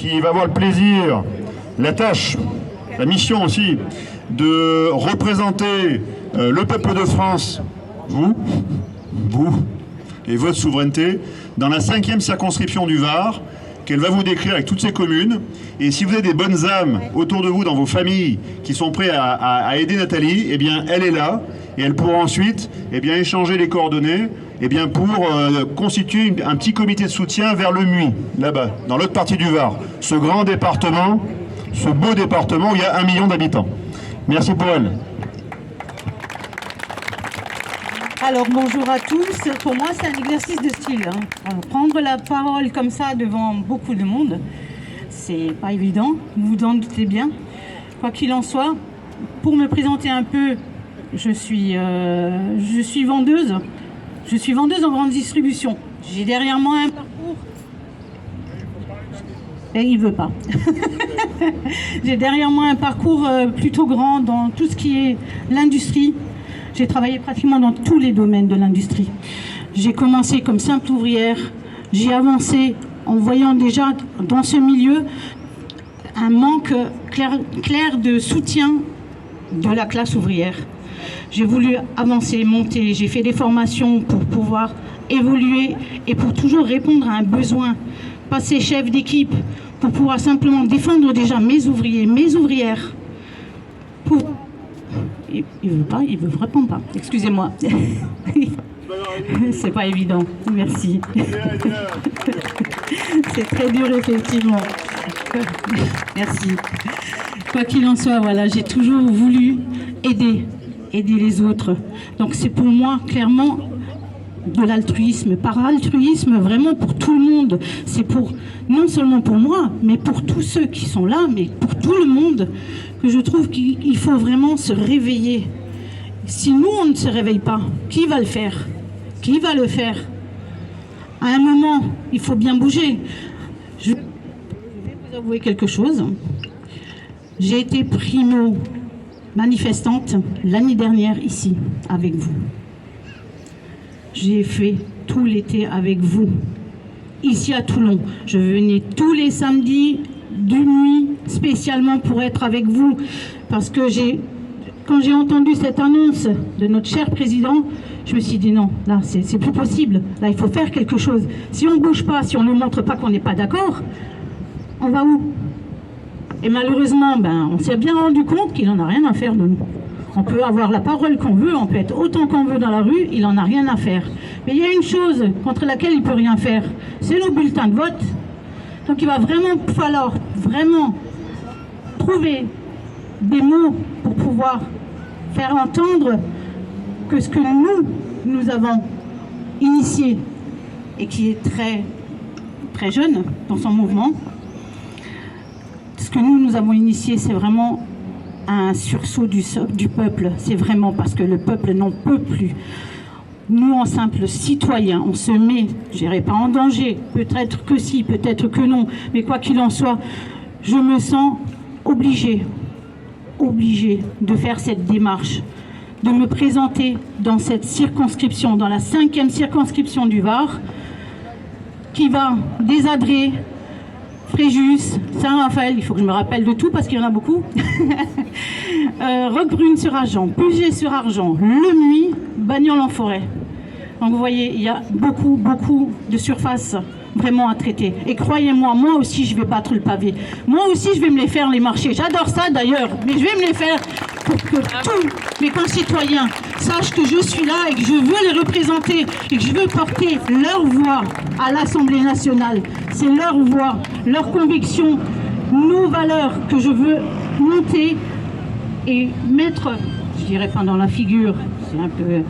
qui va avoir le plaisir, la tâche, la mission aussi, de représenter le peuple de France, vous et votre souveraineté, dans la 5e circonscription du Var, qu'elle va vous décrire avec toutes ces communes. Et si vous avez des bonnes âmes autour de vous, dans vos familles, qui sont prêts à aider Nathalie, eh bien, elle est là, et elle pourra ensuite échanger les coordonnées pour constituer un petit comité de soutien vers le Muy, là-bas, dans l'autre partie du Var. Ce grand département, ce beau département où il y a 1 million d'habitants. Merci pour elle. Alors bonjour à tous, pour moi c'est un exercice de style. Alors, prendre la parole comme ça devant beaucoup de monde, c'est pas évident, vous vous en doutez bien. Quoi qu'il en soit, pour me présenter un peu, je suis vendeuse en grande distribution. J'ai derrière moi un parcours... Et il veut pas. J'ai derrière moi un parcours plutôt grand dans tout ce qui est l'industrie. J'ai travaillé pratiquement dans tous les domaines de l'industrie. J'ai commencé comme simple ouvrière. J'ai avancé en voyant déjà dans ce milieu un manque clair de soutien de la classe ouvrière. J'ai voulu avancer, monter. J'ai fait des formations pour pouvoir évoluer et pour toujours répondre à un besoin. Passer chef d'équipe pour pouvoir simplement défendre déjà mes ouvriers, mes ouvrières. Il veut répondre pas. Excusez-moi. C'est pas évident. Merci. C'est très dur, effectivement. Merci. Quoi qu'il en soit, voilà, j'ai toujours voulu aider les autres. Donc c'est pour moi, clairement, de l'altruisme. Par altruisme, vraiment pour tout le monde. C'est pour, non seulement pour moi, mais pour tous ceux qui sont là, mais pour tout le monde, que je trouve qu'il faut vraiment se réveiller. Si nous, on ne se réveille pas, qui va le faire? Qui va le faire? À un moment, il faut bien bouger. Je vais vous avouer quelque chose. J'ai été primo-manifestante l'année dernière ici, avec vous. J'ai fait tout l'été avec vous, ici à Toulon. Je venais tous les samedis de nuit, spécialement pour être avec vous, parce que quand j'ai entendu cette annonce de notre cher président, je me suis dit non, là c'est plus possible, là il faut faire quelque chose. Si on ne bouge pas, si on ne montre pas qu'on n'est pas d'accord, on va où? Et malheureusement, on s'est bien rendu compte qu'il n'en a rien à faire de nous. On peut avoir la parole qu'on veut, on peut être autant qu'on veut dans la rue, il n'en a rien à faire. Mais il y a une chose contre laquelle il ne peut rien faire, c'est nos bulletins de vote. Donc il va vraiment falloir trouver des mots pour pouvoir faire entendre que ce que nous avons initié et qui est très, très jeune dans son mouvement, ce que nous avons initié, c'est vraiment un sursaut du peuple. C'est vraiment parce que le peuple n'en peut plus. Nous, en simples citoyens, on se met, je dirais pas en danger, peut-être que si, peut-être que non, mais quoi qu'il en soit, je me sens obligée de faire cette démarche, de me présenter dans cette circonscription, dans la 5e circonscription du Var, qui va des Adrets, Fréjus, Saint-Raphaël, il faut que je me rappelle de tout parce qu'il y en a beaucoup, Roquebrune-sur-Argent, Puget-sur-Argent, Le Muy, Bagnols-en-Forêt. Donc vous voyez, il y a beaucoup de surface vraiment à traiter. Et croyez-moi, moi aussi je vais battre le pavé. Moi aussi je vais me les faire, les marchés. J'adore ça d'ailleurs, mais je vais me les faire pour que tous mes concitoyens sachent que je suis là et que je veux les représenter et que je veux porter leur voix à l'Assemblée nationale. C'est leur voix, leur conviction, nos valeurs que je veux monter et mettre, je dirais pas dans la figure, c'est un peu...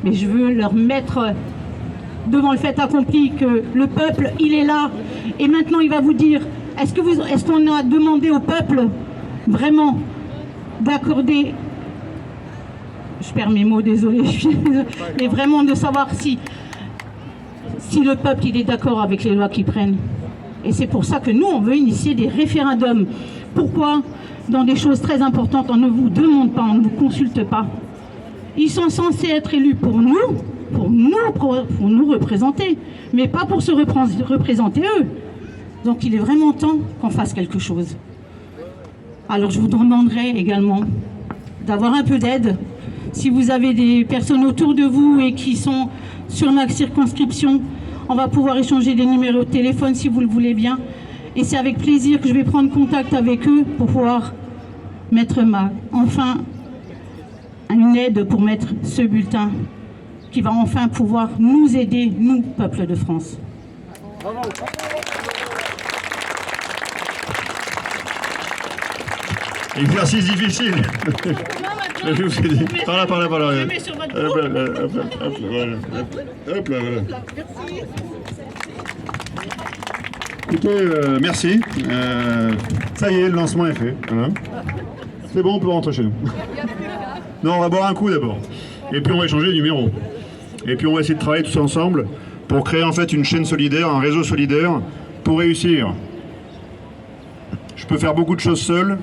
mais je veux leur mettre devant le fait accompli que le peuple, il est là. Et maintenant, il va vous dire, est-ce qu'on a demandé au peuple vraiment d'accorder, je perds mes mots, désolé, mais vraiment de savoir si le peuple, il est d'accord avec les lois qu'ils prennent. Et c'est pour ça que nous, on veut initier des référendums. Pourquoi? Dans des choses très importantes, on ne vous demande pas, on ne vous consulte pas. Ils sont censés être élus pour nous représenter, mais pas pour se représenter eux. Donc il est vraiment temps qu'on fasse quelque chose. Alors je vous demanderai également d'avoir un peu d'aide. Si vous avez des personnes autour de vous et qui sont sur ma circonscription, on va pouvoir échanger des numéros de téléphone si vous le voulez bien. Et c'est avec plaisir que je vais prendre contact avec eux pour pouvoir mettre enfin une aide pour mettre ce bulletin qui va enfin pouvoir nous aider, nous, peuple de France. Exercice difficile. Je vous ai dit. Par là. Je le mets sur votre Hop là, voilà. Écoutez, merci. Ça y est, le lancement est fait. Voilà. C'est bon, on peut rentrer chez nous. Non, on va boire un coup d'abord. Et puis on va échanger les numéros. Et puis on va essayer de travailler tous ensemble pour créer en fait une chaîne solidaire, un réseau solidaire pour réussir. Je peux faire beaucoup de choses seul,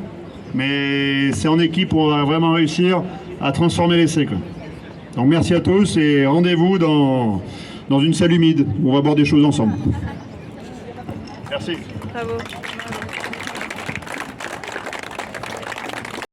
mais c'est en équipe où on va vraiment réussir à transformer l'essai. Donc merci à tous et rendez-vous dans une salle humide où on va boire des choses ensemble. Merci. Bravo.